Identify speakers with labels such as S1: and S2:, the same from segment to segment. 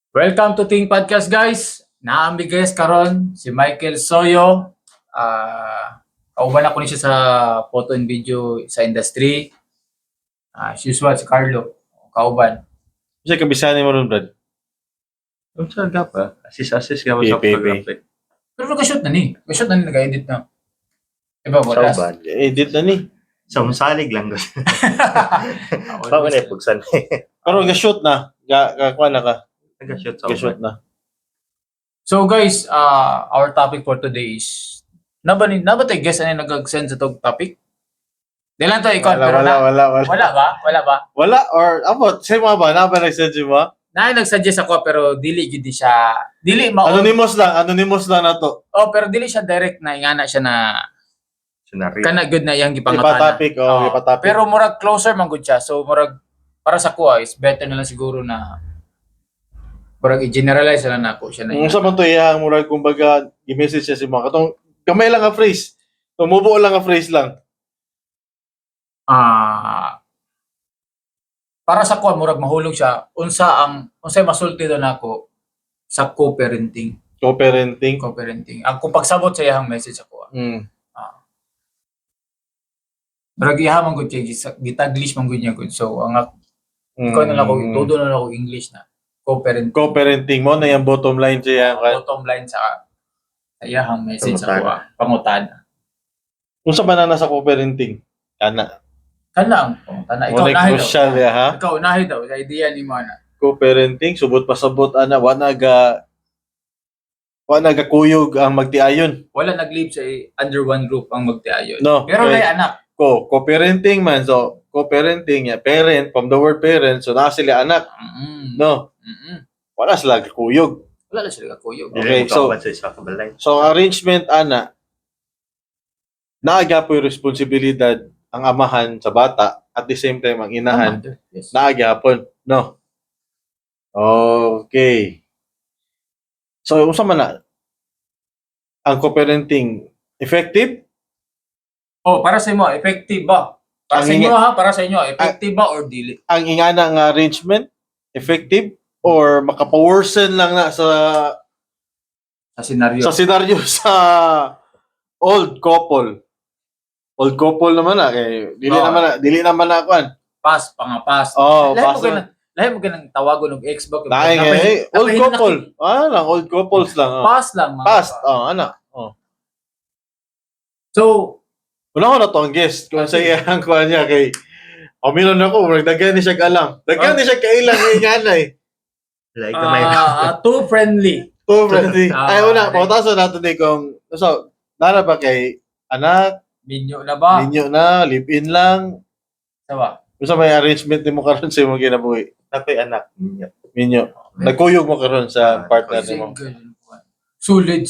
S1: Welcome to Ting Podcast, guys. Naambi guest karon si Michael Soyo. Kauban ako ni siya sa photo and video sa industry. As usual, si Carlo. Kauban.
S2: Kasi kabisani mo ron, Brad.
S3: Ang saga pa. Assist ka mo sa
S2: Pepe.
S3: photography.
S1: Pero nag-shoot na ni. Nag-shoot na ni, nag-edit na. Diba,
S3: Sa
S1: wala?
S3: uban.
S2: Edit na ni.
S3: Sa masalig lang gusto.
S1: Always.
S3: Baka na ipugsan.
S2: Pero ga-shoot na. Kuha na ka.
S3: Nag-shoot sa
S2: Ga-shoot
S3: uban.
S2: na.
S1: So guys, our topic for today is naba tayo guess ano yung nag-send sa tog topic? Di lang to ikaw, pero
S2: Wala.
S1: wala ba?
S2: Wala or abot. Say mo ba? Na ba nag-send mo?
S1: Na nag-suggest ako pero dili gid siya. Dili mao.
S2: Anonymous lang na to.
S1: Oh, pero dili siya direct na ingana siya na
S3: Scenario.
S1: kana good na yang gipangutana.
S2: Ipatopic.
S1: Oo.
S2: Ipatopic.
S1: Pero murag closer man gud siya. So murag para sa kuha is better na lang siguro na murag i-generalize na nako siya na.
S2: Kung sa man to iyang murag kumbaga i-message siya si mga katong gamay lang nga phrase. Tumubo lang nga phrase lang.
S1: Para sa kuha murag mahulog siya unsay masulti do nako sa co-parenting.
S2: Co-parenting.
S1: Ang kung pagsabot sa iyang message sa kuha.
S2: Mm.
S1: Murag iha man gud kay gitaglish man gud niya gud. So ang ikaw na lang ko todo na lang ko English na co-parenting.
S2: Co-parenting mo na yung bottom line siya.
S1: Bottom line sa iyang message sa kuha. Pangutana.
S2: Kung sa banana sa co-parenting. Kana.
S1: Kanang pangutana. Ikaw
S2: Ikaw
S1: nahi
S2: crucial
S1: daw.
S2: ya ha.
S1: Ikaw nahi daw. Sa idea ni mo na.
S2: Co-parenting subot pasabot ana wala ga kuyog ang magtiayon.
S1: Wala nag-live sa under one roof ang magtiayon.
S2: No.
S1: Pero
S2: kay-
S1: may anak.
S2: co-parenting man. So, co-parenting, parent, from the word parent, so na sila anak. No, wala sila kuyog.
S1: Wala na sila kakuyog.
S2: Okay,
S3: Okay,
S2: so-
S3: so sa isa ka balay.
S2: So, arrangement, ana, naaga po yung responsibilidad ang amahan sa bata at the same time ang inahan,
S1: Yes.
S2: naagyapon. No? Okay. So, kung man na, ang co-parenting, effective?
S1: Oh, para sa inyo, effective ba? Para
S2: Ang
S1: sa inyo
S2: inga-
S1: ha, para sa inyo, effective ba or dili?
S2: Ang ingana nga arrangement, effective? Or makapaworsen lang na
S1: Sa senaryo.
S2: sa senaryo sa old couple. Old couple naman na kay dili naman na kuan.
S1: Pass, pangapas.
S2: Oh,
S1: lahat
S2: pass
S1: mo lahat mo ganang tawagon ng ex ba?
S2: Lahi nga old couple. Lang old couples lang.
S1: Pass lang. Mga
S2: Past. Ana.
S1: So,
S2: Una ko na to ang guest kung sa iyang kuan niya kay Aminon ako, nagdagan ni siya alam. Daghan ni siya kailang nga inganay.
S3: Like may
S1: too friendly.
S2: Oh, friendly. Ay una,
S1: like-
S2: pautaso nato ni kung so nara ba kay anak,
S1: Minyo na ba?
S2: ninyo na, live-in lang.
S1: Sawa.
S2: Kung sa may arrangement ni mo karon sa imong kinabuhi.
S3: ako'y anak.
S2: Minyo. Nagkuyog mo karon sa partner nimo.
S1: Sulit.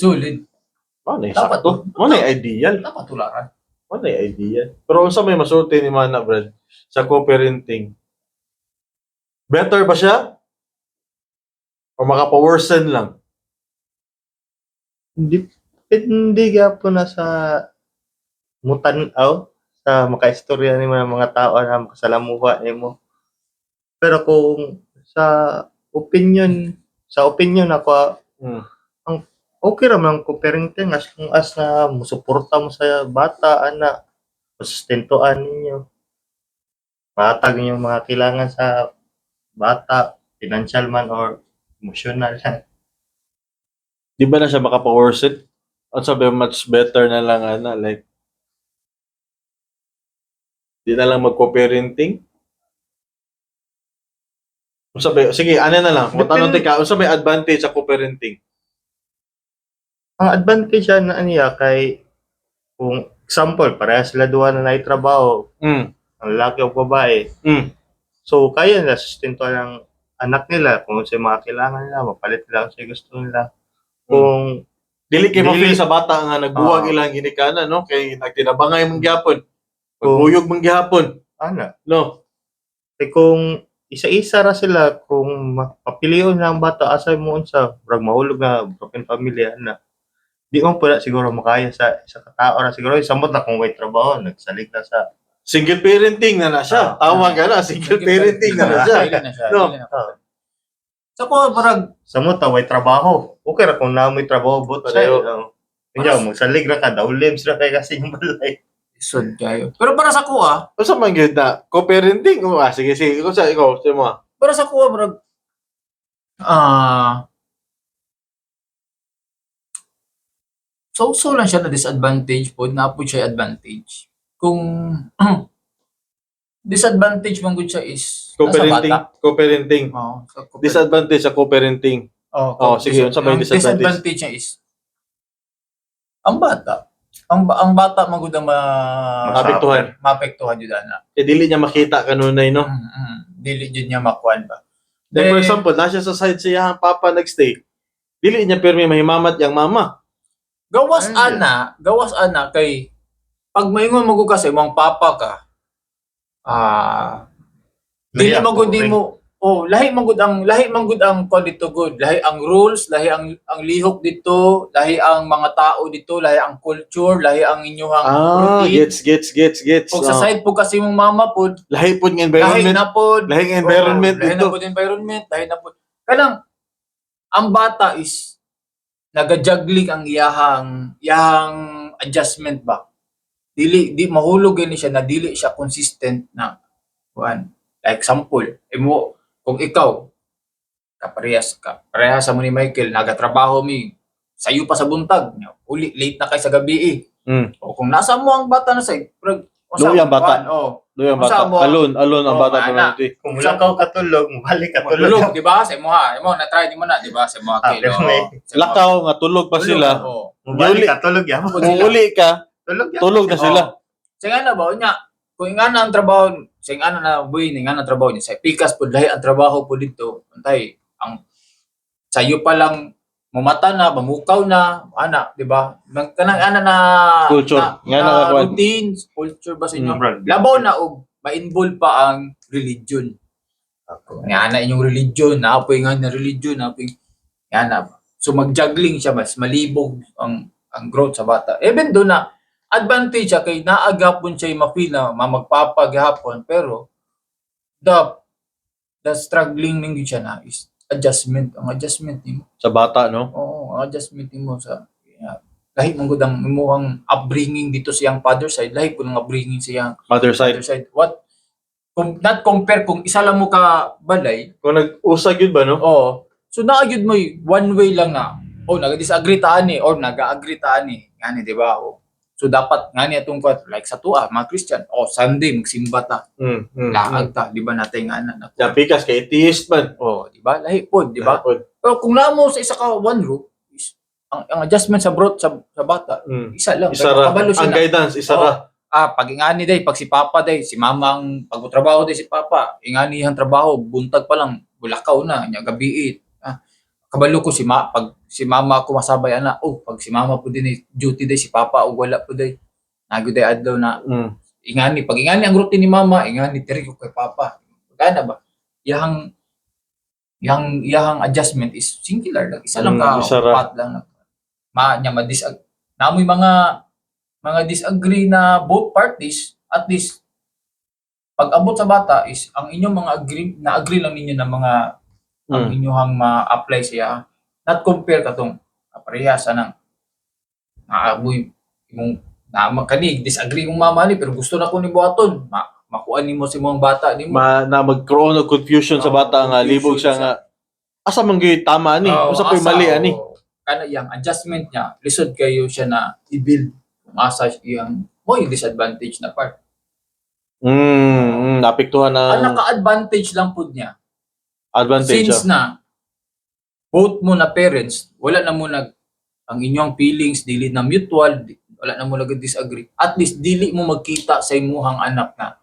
S2: Ano
S1: Dapat
S2: sakto? Ano ideal?
S1: Dapat tularan.
S2: Ano ideal? Pero unsa may masulti ni Mana Brad sa co-parenting? Better ba siya? O makapaworsen lang?
S3: Hindi po na sa mutanaw sa makaistorya ni mga tao na makasalamuha nimo. Pero kung sa opinion ako, okay ra man ko parenting as na musuporta mo sa bata ana sustentuan ninyo. Matag yung mga kailangan sa bata, financial man or emotional.
S2: Di ba na siya makapaworsen? Ang sabi much better na lang like di na lang mag-co-parenting? Kung sabi, sige, ano na lang. Kung tanong ka, kung sabi advantage sa co-parenting?
S3: Ang advantage na niya kay kung example, parehas sila duha na naitrabaho, ang lalaki o babae. So, kaya nila sustentuhan ng anak nila kung sa mga kailangan nila, mapalit nila kung sa gusto nila. Kung
S2: Dili kay
S3: Dili.
S2: mafeel sa bata nga nagbuwag ilang ginikanan, no? Kay nagtinabangay mong gyapon. Maguyog mong gyapon, no?
S3: kung isa-isa ra sila, kung mapilion na ang bata, asay mo unsa, brag mahulog na broken family, di mo pala siguro makaya sa isa ka tao ra siguro. Samot na kung may trabaho, nagsalig na sa
S2: Single parenting na siya. Tawag ka na, single parenting na siya.
S1: Dili na siya.
S2: No.
S1: Dili na. Sa ko parang
S3: Sa mo taway trabaho. Okay ra kung namoy trabaho but sa
S2: Pareho.
S3: Kanya mo salig ra ka daw limbs ra kay kasi yung balay.
S1: isod kayo. Pero para sa ko
S2: Unsa man gyud na co-parenting? Sige sige, ikaw sa mo.
S1: para sa ko parang so lang siya na disadvantage po, na po siya advantage. Kung disadvantage man gud siya is nasa
S2: Co-parenting,
S1: bata.
S2: co-parenting.
S1: Oo, sa co-parenting.
S2: Disadvantage sa co-parenting.
S1: Oh,
S2: sige, unsa ba yung disadvantage?
S1: disadvantage niya is ang bata. Ang bata magud ang
S2: Maapektuhan.
S1: maapektuhan jud ana.
S2: Dili niya makita kanunay no.
S1: Dili jud niya makuan ba.
S2: Then, for example, nasa sa side siya ang papa nagstay. Dili niya permi mahimamat yang mama.
S1: gawas
S3: Ay,
S1: ana kay pag maingon mo ko kasi imong papa ka, dili
S3: Lahi
S1: magud
S3: ako,
S1: mo lahi man gud ang kwan dito good, lahi ang rules, lahi ang lihok dito, lahi ang mga tao dito, lahi ang culture, lahi ang inyohang routine.
S2: Gets.
S1: Kung sa side po kasi mong mama po,
S2: Lahi po ng
S1: lahi
S2: environment.
S1: na po,
S2: Lahing environment
S1: lahi
S2: dito.
S1: na po environment, lahi na po. Kanang ang bata is naga-juggling ang iyahang adjustment ba. Di mahulog gani siya na dili siya consistent na kuan. Like example, kung ikaw parehas sa mo ni Michael, nagatrabaho mi sayo pa sa buntag, uli late na kay sa gabi O kung nasa mo ang bata na side,
S2: Luya ang bata. Doy ang bata.
S1: Usa mo-
S2: Alon ang
S1: Oh,
S2: bata
S1: ana.
S2: pa
S3: Kung wala ka katulog, balik ka tulog.
S1: Tulog, di ba? Sa imo na try di mo na, di ba? Sa mga
S3: Ah,
S1: kilo.
S3: pero may-
S2: Lakaw nga tulog pa sila.
S1: Oh.
S3: Balik ka tulog yan.
S2: Kung uli ka,
S3: Tulog yan.
S2: tulog na sila.
S1: Sa nga na ba unya, kung nga na ang trabaho, sa nga na boy ni nga na trabaho ni sa pikas pud lahi ang trabaho po dito. Untay ang sayo pa lang mamata na, mamukaw na, ana, di ba? Kanang ana na
S2: Culture. Nga na kakuan.
S1: routines, culture ba sa inyo?
S3: Mm.
S1: Labaw na og ma-involve pa ang religion. Nga na inyong religion, naapoy nga na religion, naapoy nga na. So mag-juggling siya, mas malibog ang growth sa bata. Even do na advantage siya kay naagapon siya ma-feel na magpapagahapon, pero the struggling ning siya na is adjustment. Ang adjustment nimo.
S2: Sa bata, no?
S1: Oo, ang adjustment nimo sa lahi man gud ang imong upbringing dito sa iyang father side, lahi po ng upbringing sa iyang
S2: Mother side.
S1: other side. Not compare kung isa lang mo ka balay,
S2: Kung nag-usag yun ba, no?
S1: so naagyud mo one way lang na, naga-disagree ta ani or naga-agree ta ani, ngani di ba? So dapat ngani atong like sa tuwa, mga Christian, Sunday magsimba ta, laag ta, di ba natin nga na.
S2: Sa pikas kay atheist man.
S1: Di ba? Lahi pod, di ba?
S2: Hapon.
S1: Pero kung namo sa isa ka one roof, ang adjustment sa bata, isa lang.
S2: Isa ra.
S1: Kabalo siya
S2: Ang
S1: na.
S2: guidance, isa ra.
S1: Pag ingani day, pag si Papa day, si Mama ang pagtrabaho day si Papa, ingani ang trabaho, buntag pa lang, bulakaw na, nya gabi. Kabalo ko pag si Mama ako masabay ana, pag si Mama po din duty day si Papa o wala po day. Nagud day adlaw na pag ingani ang routine ni Mama, ingani diri ko kay Papa. Gana ba? Yang adjustment is singular lang. Isa lang ka,
S2: isa ra.
S1: pat lang na namoy mga disagree na both parties, at least pag abot sa bata is ang inyong mga agree lang ninyo na mga ang inyong ma-apply siya, not compare katong parehasa ng naaboy imong kani disagree kong mama ni pero gusto na ko ni buhaton makuha nimo si mong bata nimo
S2: Na magkaroon ng confusion sa bata nga, libog siya nga. Asa man gyud tama ani? Usa pa'y mali ani?
S1: Kana yang adjustment niya, lisod kayo siya na i-build asa yung disadvantage na part.
S2: Napektuhan
S1: Ang
S2: ng
S1: naka-advantage lang po niya,
S2: advantage.
S1: since na both mo na parents, wala na mo ang inyong feelings, dili na mutual, wala na mo nag-disagree. At least, dili mo magkita sa imuhang anak na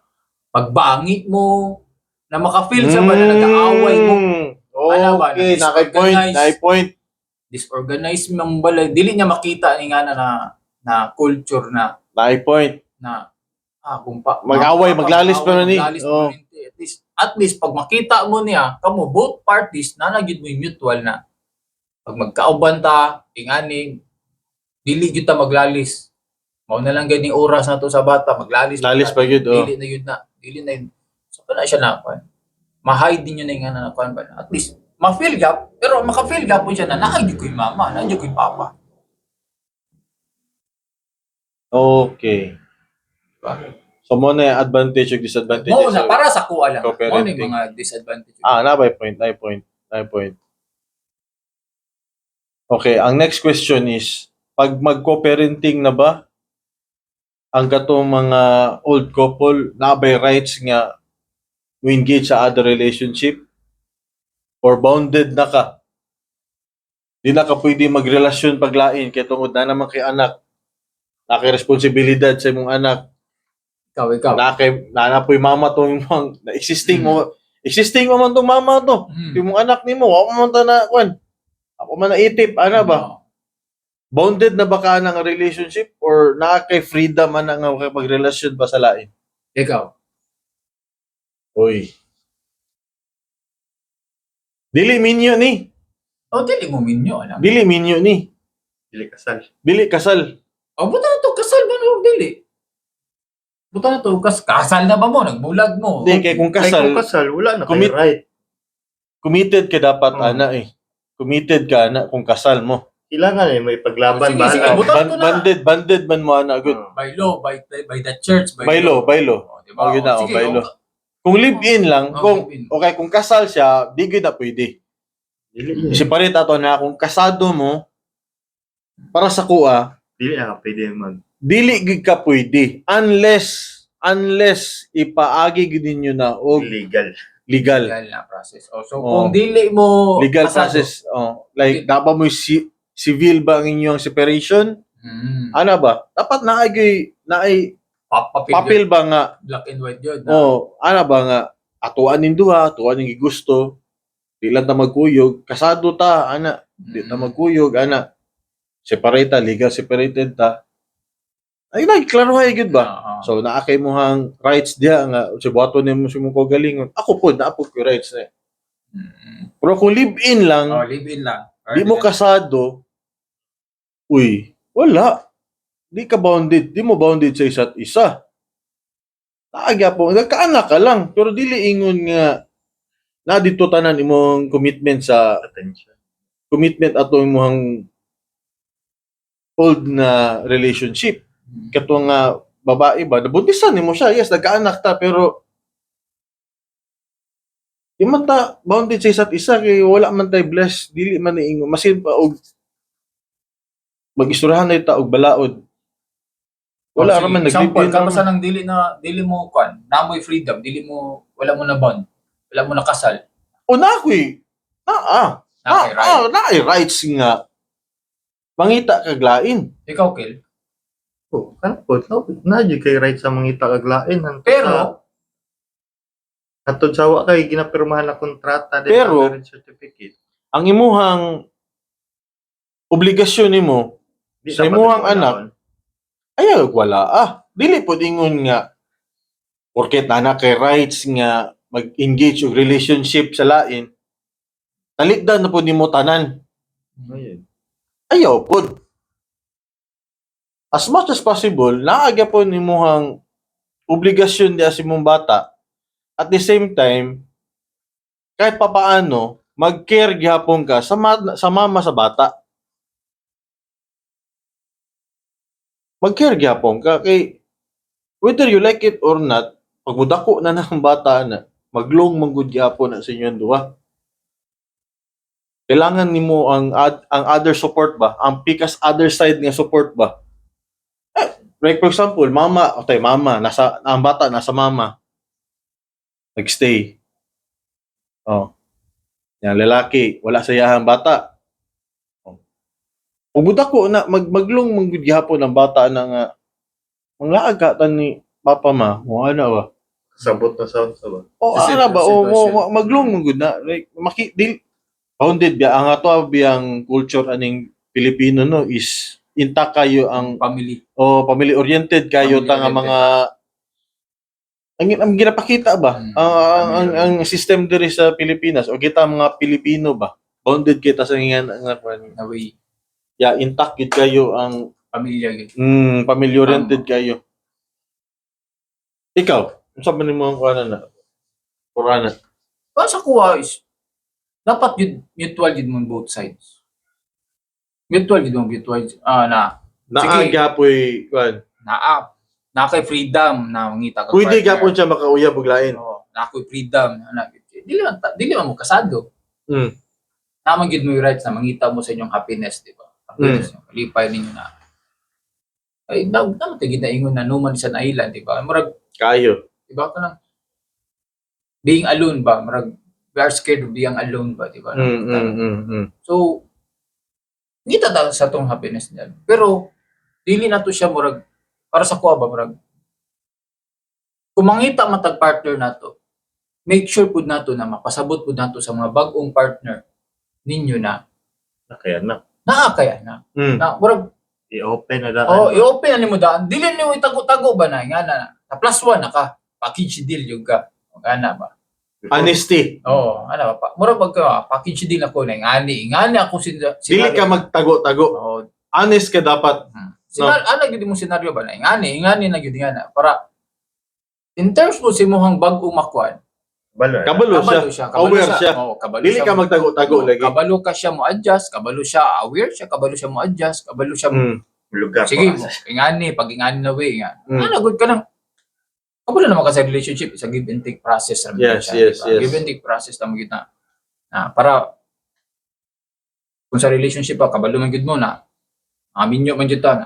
S1: pagbangi mo, na maka-feel sa ba na nag-aaway mo, Ano ba,
S2: Okay,
S1: na-disorganize?
S2: naki-point.
S1: disorganized mong balay, dili niya makita ni nga na culture na
S2: Naki-point. Mag-away, maglalis pa na ni.
S1: maglalis pa na ni. At least pag makita mo niya, kamo both parties na nagyud mo yung mutual na pag magkauban ta, ingani dili gyud ta maglalis. Mao na lang gani oras na to sa bata, maglalis.
S2: Lalis pa gyud, oh.
S1: Dili na yun. So kana siya na kuan. Ma-hide din yun na nga na kuan ba. At least ma-feel gap, pero maka-feel gap po siya na naayos ko yung mama, naayos ko yung papa.
S2: Okay.
S1: Diba?
S2: So, mo na yung advantage o disadvantage
S1: Mo na, para sa kuha lang. Mo na
S2: co-parenting.
S1: yung mga disadvantage.
S2: Nabay point. Okay, ang next question is, pag mag-co-parenting na ba, ang katong mga old couple, nabay rights nga mo engage sa other relationship? Or bounded na ka? Di na ka pwede magrelasyon paglain kaya tungod na naman kay anak. Naka-responsibilidad sa imong anak.
S1: Ikaw.
S2: Nanapoy mama to yung mga existing mo. Existing mo man tong mama to. Yung mong anak nimo, ako man ta na kwan. Ako man na itip, ana ba? Bounded na ba ka ng relationship or naa kay freedom man nga makipagrelasyon ba sa lain?
S1: Ikaw.
S2: Oy. Dili minyo ni.
S1: Dili mo minyo, alam.
S2: Dili minyo ni.
S3: Dili kasal.
S2: Dili kasal.
S1: Buta na to, kasal ba no? Dili. Buta na to, kasal na ba mo? Nagbulag mo.
S2: Di kay kung
S3: Kung
S2: kasal,
S3: kasal, wala na
S2: Commit-
S3: kayo right.
S2: committed ka dapat
S3: Oo.
S2: ana eh. Committed ka ana kung kasal mo.
S3: Kailangan may paglaban.
S1: Sige, sige,
S3: bahala.
S1: buta ko na.
S2: Banded man mo ana good.
S1: By law, by the church,
S2: By law.
S1: Diba?
S2: Oh, yun na,
S1: Sige,
S2: by law. Kung live-in lang,
S1: Oh, live-in.
S2: okay, kung kasal siya, di gyud na pwede.
S3: Dili
S2: Separate ato na kung kasado mo para sa kuha,
S3: dili na pwede
S2: dili gyud ka pwede unless ipaagi gyud ninyo na og
S3: legal.
S2: legal
S1: na process. So,
S2: Oh.
S1: kung dili mo
S2: legal
S1: kasado,
S2: process. Like dapat mo civil ba ang inyong separation? Ano ba? Dapat naay papel ba nga
S1: black and white yun.
S2: ano ba nga atuan ning duha, atuan ning gusto. Di lang ta magkuyog, kasado ta ana, di ta magkuyog ana. Separate ta, legal separated ta. Ay klaruhay gyud ba? So naa kay mo hang rights diha nga si buhaton nimo si mong kaugalingon. Ako pod naa pod ko rights na. Pero kung live-in lang,
S1: live-in lang.
S2: di mo kasado, uy, wala. Di ka bounded, di mo bounded sa isa't isa. Naagya po, nagkaanak ka lang, pero dili ingon nga na dito tanan imong commitment sa
S3: Attention.
S2: commitment ato imong old na relationship. Katong nga babae ba, nabuntisan nimo siya, yes, nagkaanak ta, pero di man ta bounded sa isa't isa kay wala man tay blessed, dili man niingon masin pa og mag-isturahan na ta og balaod. Wala ra man
S1: Example,
S2: naglibin
S1: kapasa nang dili mo kwan, namoy freedom, wala mo na bond, wala mo na kasal.
S2: o nakoy naay rights nga mangita kag lain.
S1: Ikaw, Kel.
S3: Kan po, na di kay right sa mangita kag lain.
S1: Pero,
S3: Atod sa wa kay ginapirmahan na kontrata din
S2: Pero,
S3: ang marriage certificate.
S2: Ang imuhang obligasyon nimo
S3: Di
S2: sa
S3: dapat
S2: imuhang
S3: mo
S2: anak, ayaw wala dili pod ingon nga porket na kay rights nga mag-engage og relationship sa lain, talikdan na pod nimo tanan.
S3: Ayun.
S2: Ayaw pod. As much as possible, naagya po nimuhang obligasyon di sa imong bata. At the same time, kahit papaano, mag-care gihapon ka sa mama sa bata. Mag-care gihapon ka kay whether you like it or not, pag mudako na ng bata na, maglong manggud gihapon na sa inyong duha. Kailangan nimo ang other support ba? Ang pikas other side nga support ba? Like for example, mama, ang bata nasa mama. Nagstay. Yan lalaki, wala sa iyahang bata. Ug budako na maglong manggud gihapon ang bata na nga manglaag ka tan ni papa ma, mo ana ba?
S3: Sabot na sa ba?
S2: Ana ba? Maglong manggud na like bounded biya ang ato biyang culture aning Pilipino no is intact kayo ang
S1: family.
S2: family oriented kayo ta nga mga ang ginapakita ba ang system diri sa Pilipinas o kita mga Pilipino ba bounded kita sa nga
S1: Away.
S2: Intact gid kayo ang
S1: Pamilya gid.
S2: family oriented kayo. Ikaw unsa man nimo ang kuana na Qurana?
S1: Sa kuha is dapat yun, mutual yun mo both sides. Mutual yun mo, na Sige.
S2: Naagapoy, kwan.
S1: na kay freedom na mangita ka
S2: Pwede
S1: partner.
S2: gapon siya makauyab buglain.
S1: Oo, na ako'y freedom na dili man mo kasado.
S2: Mm.
S1: Naman gid mo yung rights na mangita mo sa inyong happiness, di ba? Happiness yung kalipay ninyo na. Ay, dapat gid na ingon na numan sa island, di ba? Murag,
S2: Kayo.
S1: di ba ka nang being alone ba? Murag, we are scared of being alone ba, di ba? So, ngita ta sa tong happiness niya. Pero, dili na to siya murag, para sa kuha ba, murag, kung mangita matag partner na to, make sure pud nato na mapasabot pud nato sa mga bag-ong partner ninyo na
S3: Kaya na.
S1: naakaya na.
S2: Mm.
S1: Na, murag,
S3: I-open na daan.
S1: i-open na nimo daan. Dili nimo itago-tago ba na nga na plus one na ka. Package deal yung ka. Ana ba?
S2: Honesty.
S1: Oo, ana ba? Murag pagka package deal ako na ingani ako
S2: Dili ka magtago-tago.
S1: Oo.
S2: Honest ka dapat.
S1: Ana gid mo senaryo ba na ingani na gid nga na para in terms mo si mohang bag-o makwan.
S2: Kabalo siya. Aware siya.
S1: Oo, kabalo
S2: Dili
S1: siya.
S2: ka magtago-tago lagi.
S1: Kabalo ka siya mo adjust, kabalo siya aware siya, kabalo siya mo adjust, kabalo siya mo
S3: Lugar
S1: sige
S3: pa.
S1: mo, pag ingani na way nga.
S2: Mm.
S1: Good ka nang. Kabalo naman ka sa relationship, sa give and take process naman
S2: Yes,
S1: siya,
S2: yes,
S1: diba?
S2: yes.
S1: Give and take process naman gid na. Para kung sa relationship pa kabalo man gid mo na aminyo man gid ta na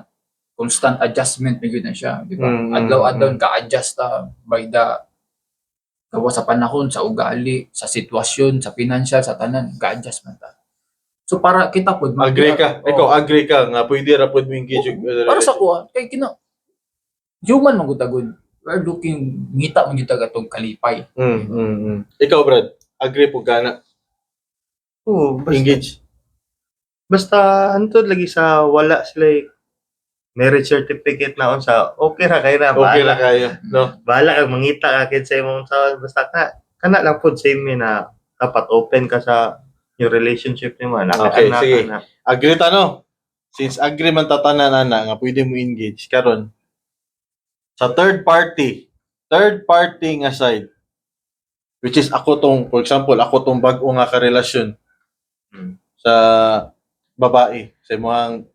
S1: constant adjustment man gid na siya, di ba? Adlaw-adlaw ka adjust by the gawa sa panahon, sa ugali, sa sitwasyon, sa financial, sa tanan, ka-adjust man ta. So para kita pud
S2: Agree ka. Ikaw agree ka nga pwede ra pud mo engage og
S1: para sa kuha kay human man gud tagod. We're looking ngita man gid atong kalipay.
S2: Ikaw Brad, agree pud kana
S3: Oo,
S2: engage.
S3: Basta antod lagi sa wala sila marriage certificate na unsa, okay ra kay na.
S2: Okay ra kayo, no?
S3: Bahala kang mangita ka kid sa imong tao, basta kana lang pud same me na dapat open ka sa yung relationship nimo na.
S2: Okay, sige. Agree ta no? Since agree man tatanan ana nga pwede mo engage karon sa third party nga side, which is ako tong, for example, ako tong bag-o nga karelasyon sa babae, sa imong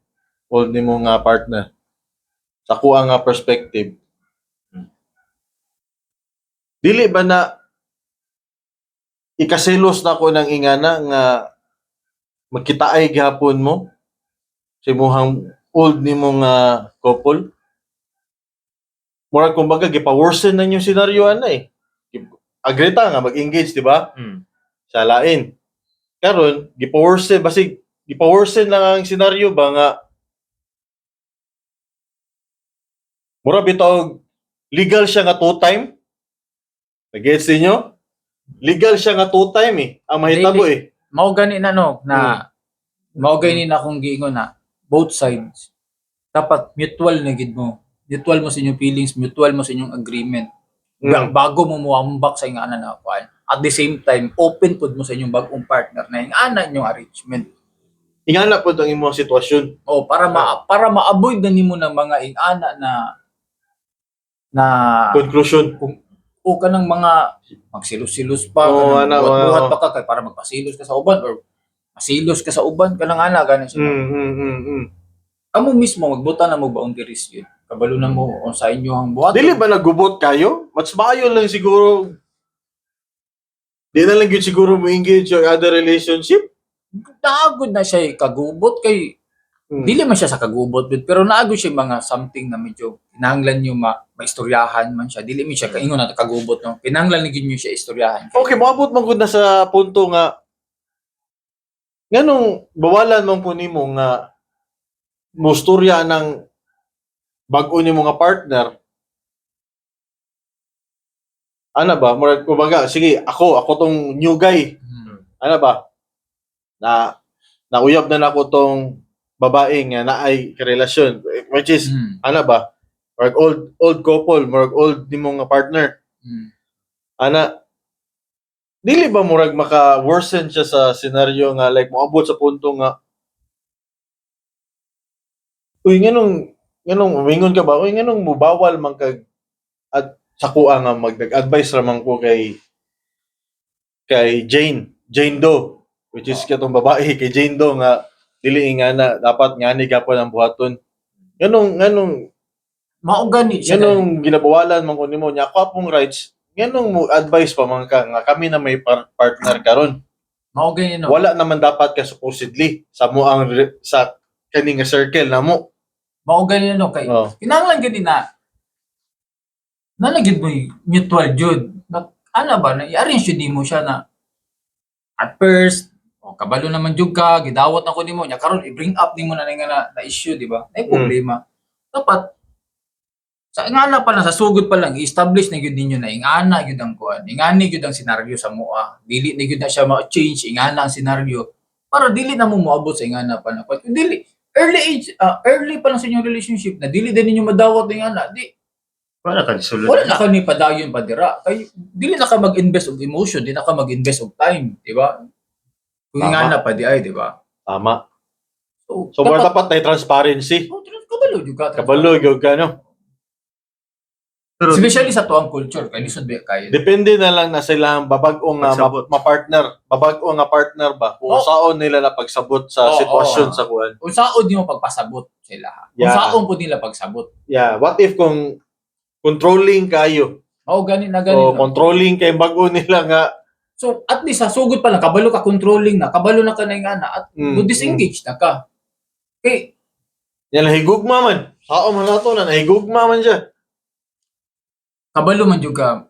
S2: old nimo nga partner. Sa kuha nga perspective. Dili ba na ikaselos na ko ng ingana nga magkitaay gihapon mo sa imong old nimo nga couple? Murag kumbaga gipa-worsen na yung senaryo ana eh. Agree ta nga mag-engage, di ba? Sa lain. Karon gipa-worsen basig gipa-worsen lang ang senaryo ba nga mura bitaw legal siya nga two-time. Nag-gets ninyo? Legal siya nga two-time eh. Ang mahitabo eh.
S1: Mao gani na no na mao gani na kung giingon na both sides dapat mutual na gid mo. Mutual mo sa inyong feelings, mutual mo sa inyong agreement. Bago mo muambak sa ingana na kuan. At the same time, open pud mo sa inyong bagong partner na ingana inyong arrangement.
S2: Ingana po ang imong sitwasyon.
S1: O para ma-avoid na nimo ng mga ingana na
S2: Conclusion.
S1: o kanang mga magsilos-silos pa,
S2: Oo,
S1: kanang
S2: ana,
S1: buhat
S2: oo.
S1: pa ka kay para magpasilos ka sa uban or masilos ka sa uban kanang ana ganin siya. Amo mismo magbuta na mo boundaries yun. Kabalo na mo o sa inyo ang buhat.
S2: Dili ba nagubot kayo? Mas maayo lang siguro. Di na lang yun siguro mo engage yung other relationship.
S1: Naagod na siya kagubot kay dili man siya sa kagubot pero naagod siya mga something na medyo kinahanglan niyo maistoryahan man siya. Dili mi siya kaingon na kagubot no. Kinahanglan ni niyo siya istoryahan.
S2: Okay, maabot man gud na sa punto nga nganong bawalan man po nimo nga mustorya ng bag-o nimo nga partner. Ana ba? Murag kumbaga, sige, ako tong new guy. Ana ba? Na nauyab na nako tong babae nga naay karelasyon, which is ana ba? Murag old couple, murag old nimo nga partner. Ana dili ba murag maka-worsen siya sa senaryo nga like moabot sa punto nga uy nganong umingon ka ba? Uy nganong mubawal man kag at sa kuha nga mag-advise ra man ko kay Jane Doe. which is katong babae kay Jane Doe nga dili nga na dapat nga ni gapon ang buhaton. Nganong
S1: Mao gani siya.
S2: nganong ginabawalan man kun nimo nya ako pong rights. Nganong mo advice pa man ka nga kami na may partner karon.
S1: Mao gani no.
S2: Wala naman dapat ka supposedly sa mo ang sa kani nga circle na mo.
S1: Mao gani no kay
S2: Oh.
S1: kinahanglan gani na nalagid mo mutual jud. Ana ba na i-arrange yun mo siya na at first kabalo naman jud ka gidawat na ko nimo nya karon i-bring up nimo na nga na issue di ba? Ay problema. Dapat sa ingana pa lang sa sugod pa lang i-establish na gyud ninyo na ingana gyud ang kuan. Ingani gyud ang senaryo sa moa. Dili na gyud na siya ma-change ingana ang senaryo para dili na mo moabot sa ingana pa na. Kung dili early pa lang sa inyong relationship na dili din ninyo madawat ng ingana di
S3: Wala ka sulod.
S1: wala na ka ni padayon padira. Kay dili na ka mag-invest og emotion, di na ka mag-invest og time, di ba? Kung
S2: Tama.
S1: nga na pa di ay, di ba?
S2: Tama.
S1: So,
S2: So more dapat na transparency.
S1: kabalo jud ka.
S2: Kabalo gyud ka no.
S3: Pero
S1: Especially sa tuang culture, kay lisod ba kayo.
S2: Depende na lang na sila babag-o nga
S3: Pagsabot.
S2: ma-partner, babag-o nga partner ba kung
S1: Oh.
S2: saon nila na pagsabot sa
S1: Oh,
S2: sitwasyon
S1: oh.
S2: sa kuan.
S1: Kung saon nimo pagpasabot sila. Kung
S2: Yeah.
S1: saon po nila pagsabot.
S2: Yeah, what if kung controlling kayo
S1: Mao gani na
S2: o
S1: gani. no?
S2: controlling kay bag-o nila nga
S1: So at least sa sugod pa lang kabalo ka controlling na, kabalo na ka na ingana at disengage na ka. Kay
S2: yan higugma man. Sao man nato na nahigugma man siya.
S1: kabalo man jud ka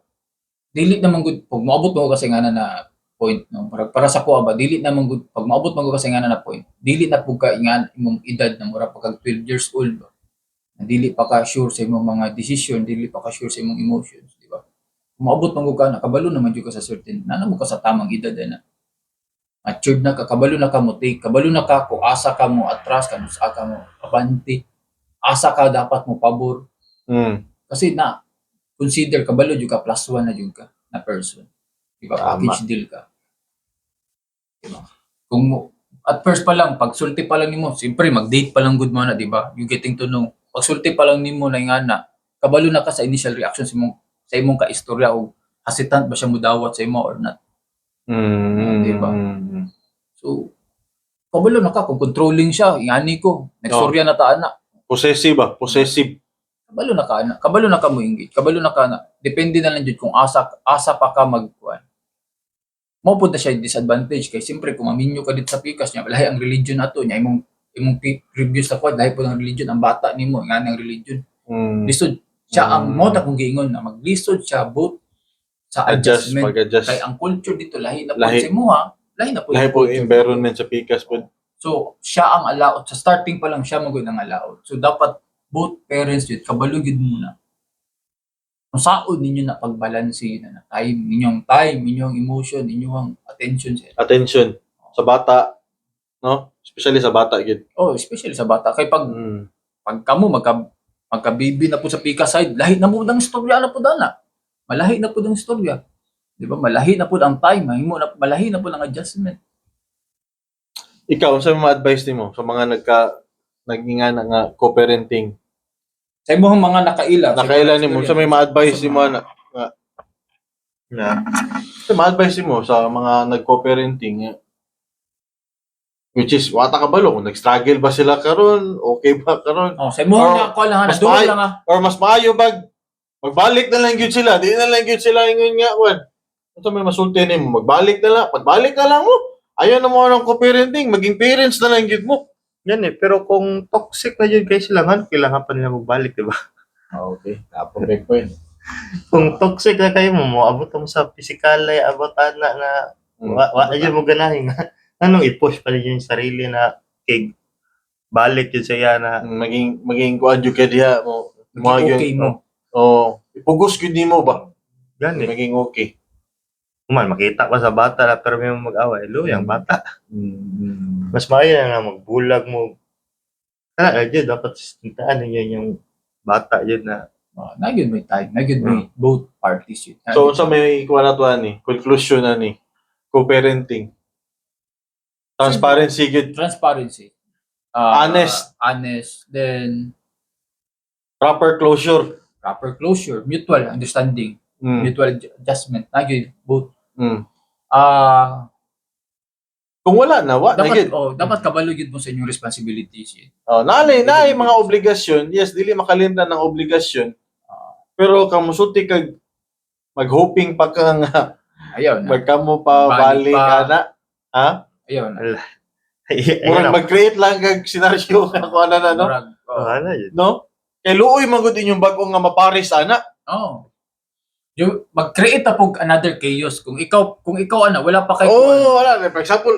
S1: dili naman gud pag moabot mo kasi nga na point no para sa kuha ba dili naman gud pag moabot mo kasi nga na point dili na pug ka ingan imong edad na mura pa kag 12 years old ba na dili pa ka sure sa imong mga decision dili pa ka sure sa imong emotions di ba moabot mo ka na kabalo naman jud ka sa certain na mo ka sa tamang edad na matured na ka kabalo na ka mo take kabalo na ka kung asa ka mo atras ka sa ka mo abante asa ka dapat mo pabor kasi na consider kabalo jud ka plus one na jud ka na person. Di ba?
S2: Tama.
S1: Package deal ka. Di ba? Kung mo, at first pa lang, pag sulti pa lang nimo, siyempre mag-date pa lang good mo na, di ba? You getting to know. Pag sulti pa lang nimo na ingana, kabalo na ka sa initial reaction sa imong kaistorya o hesitant ba siya mudawat sa imo or not. Di ba? So, kabalo na ka kung controlling siya, ingani ko, nagstorya na taan na.
S2: Possessive ba? Possessive.
S1: Kabalo na ka na. Kabalo na ka mo engage. Kabalo na ka na. Depende na lang jud kung asa pa ka magkuan. Mao pud na siya disadvantage kay siyempre kung maminyo ka dito sa pikas niya lahi ang religion nato niya imong previous sa kuan lahi pud ang religion ang bata nimo nga ang religion. Lisod siya ang mo ta kung giingon na maglisod siya both sa
S2: Adjust,
S1: adjustment
S2: mag-adjust.
S1: kay ang culture dito lahi na pud
S2: Lahi.
S1: sa imuha lahi na pud
S2: Lahi
S1: ang
S2: po
S1: culture.
S2: environment sa pikas po.
S1: So, siya ang allowed. Sa starting pa lang siya magud ang allowed. So, dapat both parents yun, kabalo yun muna. Kung saan ninyo na pagbalansi na time, inyong emotion, inyong attention.
S2: Attention sa bata, no? Especially sa bata gid.
S1: Oh, especially sa bata. Kay pag kamo magka-baby na po sa pika side, lahi na po ang istorya na po dana. Malahi na po ang istorya. Di ba? Malahi na po ang time. Malahi na po ang adjustment.
S2: Ikaw, sa mga advice nimo sa mga nagingana nga co-parenting?
S1: Sa imong mga nakaila.
S2: Nakailan nimo sa may ma-advise nimo na sa ma-advise nimo sa mga nag-co-parenting which is wata ka balo kung nag-struggle ba sila karon, okay ba karon?
S1: Oh, sa imong
S2: Or
S1: nga ko lang
S2: mas
S1: na
S2: maayo-
S1: lang ha.
S2: Or mas maayo bag magbalik na lang gyud sila, di na lang gyud sila ingon nga wan. Unsa may masulti nimo, magbalik na lang, pagbalik na lang mo. Ayaw na mo ng co-parenting, maging parents na lang gyud mo.
S3: yan pero kung toxic na yun kayo sila, kailangan pa nila magbalik, di ba?
S2: Okay, tapos big point.
S3: Kung toxic na kayo mo, abot mo sa physical ay abot na wa yun mo ganahin. Anong i-push pa rin yung sarili na kay balik yun siya na
S2: maging kuan jud ka diha mo.
S1: Okay mo.
S2: Oh, ipugos gyud nimo ba?
S3: gani.
S2: Maging okay.
S3: Man, makita pa sa bata na pero may mag-away. Yung bata. Mas maayo na nga magbulag mo. Kaya yun, dapat sintaan ninyo yung bata yun na
S1: Nagyod may time. Nagyod may both parties yun.
S2: So unsa may kuan na to ani? Conclusion na ni co-parenting. Transparency gyud,
S1: Transparency. Honest. Then,
S2: proper closure.
S1: proper closure. Mutual understanding. Mutual adjustment. Nagyod both.
S2: Kung wala na, wa na
S1: Dapat
S2: gid.
S1: dapat kabalo gyud mo sa inyong responsibilities.
S2: Na mga obligasyon, yes, dili makalimtan ng obligasyon. Pero kamusulti kag mag-hoping pa ka nga
S1: Ayaw na.
S2: magkamo pa
S1: Balik
S2: balik
S1: pa.
S2: ana. Ha?
S1: Ayaw na.
S2: Murag mag-create lang kag senaryo nga kung ano na no.
S1: Murag,
S3: Ano yun?
S2: No? Kay luoy man gud inyong bag-o nga maparis ana.
S1: Oh. Yung mag-create na pog another chaos kung ikaw ano wala pa kay
S2: Wala. For example,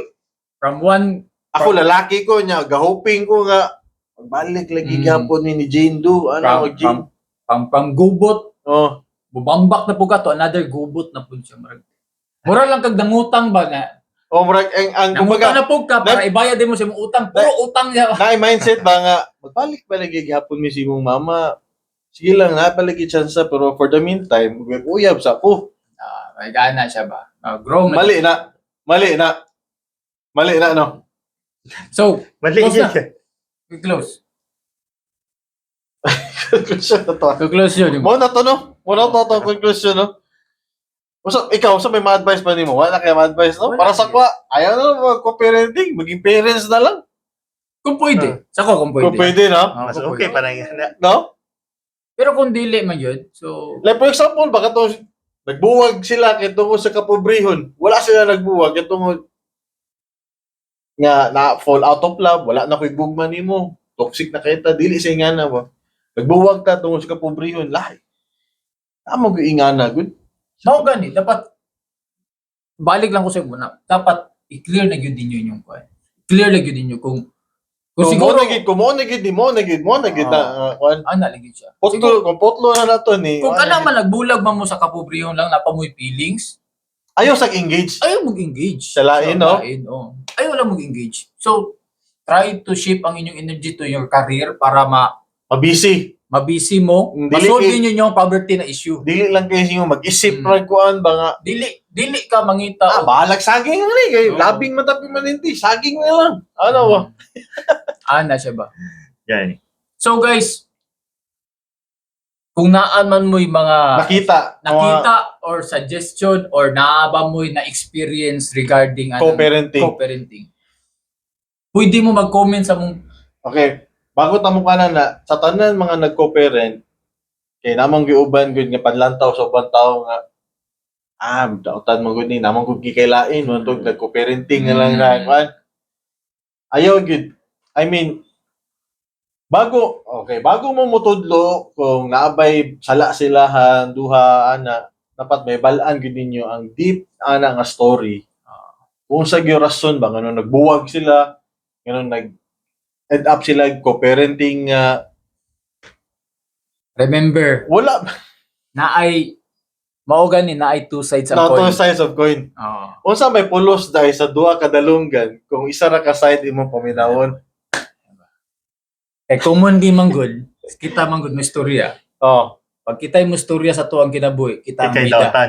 S1: from one
S2: ako lalaki ko nya gahoping ko nga magbalik lagi gyapon ni Jane Doe ano og Jane.
S1: from gubot
S2: Oh,
S1: bubambak na pug to another gubot na pud siya mura lang kag nangutang ba na
S2: murag ang
S1: nangutang
S2: kumbaga
S1: na pug ka para ibayad din mo sa imong utang puro utang niya
S2: na mindset ba nga magbalik ba lagi gyapon mi si imong mama. Sige lang na palagi chance pero for the meantime uyab sa ko.
S1: may gana siya ba grow na.
S2: Mali na no.
S1: So
S3: Mali
S1: Close
S3: yun.
S1: na. we close
S2: Conclusion na to.
S1: to close yun
S2: Mo na to no. Mo na to conclusion no. Ikaw may ma-advise pa nimo? Wala kay ma-advise no?
S1: Wala.
S2: Para sa kwa, ayaw na mag-co-parenting, maging parents na lang.
S1: kung pwede sako kung pwede
S2: Kung pwede no?
S3: Mas
S1: kung
S3: okay
S1: pwede.
S3: pa na yan.
S2: No?
S1: pero kung dili man yun so
S2: Like for example, baka to nagbuwag sila kay tungod sa kapobrehon. Wala sila nagbuwag kay tungod nga na fall out of love, wala na koy gugma nimo. Toxic na kita, dili sa ingana ba. Nagbuwag ta tungod sa kapobrehon, lahi. Amo gyud ingana gud.
S1: mao gani dapat balik lang ko sa muna dapat i-clear na gyud ninyo inyong kwan clear na gyud ninyo kung siguro
S2: mo na gid na kuan.
S1: ana lagi siya
S2: Potlo, kung potlo na nato ni.
S1: kung kana man nagbulag man mo sa kapobrehon lang napamoy feelings
S2: Ayaw sa engage.
S1: ayaw mag-engage
S2: Sa lain, no?
S1: ayaw lang mag-engage so try to shape ang inyong energy to your career para
S2: Mabisi.
S1: mabisi mo
S2: Dili
S1: masolve
S2: kay-
S1: niyo yung poverty na issue
S2: Dili lang kayo sinyo mag-isip
S1: Mm.
S2: ra kuan ba nga.
S1: dili ka mangita og-
S2: Balag saging nga ni kay
S1: Oo.
S2: labing matapi maninti, saging na lang. Ano ba?
S1: ana siya ba
S3: Yan.
S1: so guys kung naan man mo'y mga nakita or suggestion or naaba mo'y na experience regarding
S2: co-parenting.
S1: co-parenting pwede mo mag-comment sa mong
S2: Okay. Bago ta mo kana na sa tanan mga nagko-parent kay namang giuban gud nga panlantaw sa ubang tawo nga dautan mo gud ni namang gud gikailain mo tug nagko-parenting na lang na kuan. Ayaw gud. I mean bago mo mutudlo kung naabay sala silahan duha ana dapat may balaan gud ninyo ang deep ana nga story. Kung sa gyud rason ba ngano nagbuwag sila, ngano end up sila co-parenting
S1: remember
S2: wala
S1: naay mao gani naay two sides ang
S2: no two
S1: coin
S2: sides of coin.
S1: oh
S2: Unsa may pulos dahil sa duha ka dalunggan kung isa ra ka side imong paminawon.
S1: kay common di man good kita man good mo istorya
S2: Oh.
S1: pag kita mo istorya sa tuang kinabuhi kita ang
S3: Ikay
S1: bida
S3: dautan.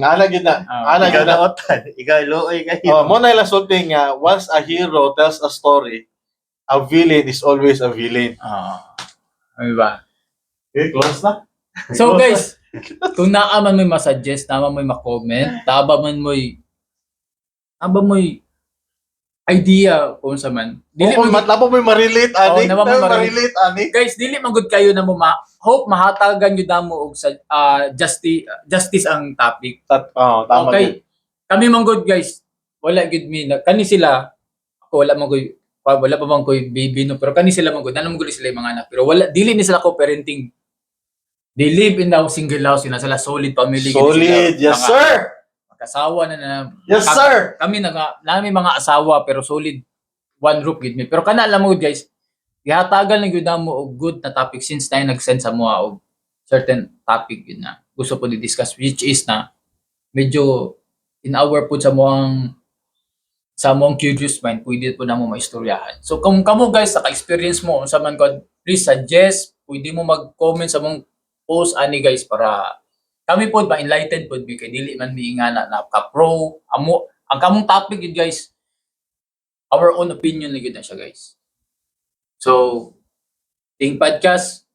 S2: Ana gid na. Ana
S3: Ikaw
S2: gid na.
S3: dautan. Ikaw looy kayo.
S2: Mo na lang sulting nga once a hero tells a story, a villain is always a villain.
S1: ano ba
S2: Okay, close na.
S1: so guys kung naa man may masuggest naa man may ma-comment taba man mo'y idea kung sa man dili
S2: Kung
S1: man
S2: matlabo mo ma-relate ani.
S1: naman mo
S2: Ma-relate ani.
S1: guys dili man gud kayo na mo hope mahatagan gyud namo og sa justice ang topic
S2: Tama.
S1: okay kami man gud guys wala gud mi kani sila ako wala pa man ko baby no pero kani sila man gud nanam gud sila yung mga anak pero wala dili ni sila ko parenting they live in the single house sila solid family gid
S2: Solid.
S1: sila.
S2: Yes,
S1: Mga
S2: sir.
S1: Mag-asawa na
S2: Yes, sir.
S1: kami nami mga asawa pero solid one roof gid mi pero kana alam mo guys gihatagan lang gyud namo og good na topic since tayo nag-send sa mga og certain topic yun na gusto po di-discuss which is na medyo in our po sa mong curious mind pwede po na mo maistoryahan so kung kamo guys sa ka-experience mo sa man ko please suggest pwede mo mag-comment sa mong post ani guys para kami po ba enlightened po kay dili man miingana na ka-pro amo ang kamong topic yun guys our own opinion na gyud na siya guys so ting podcast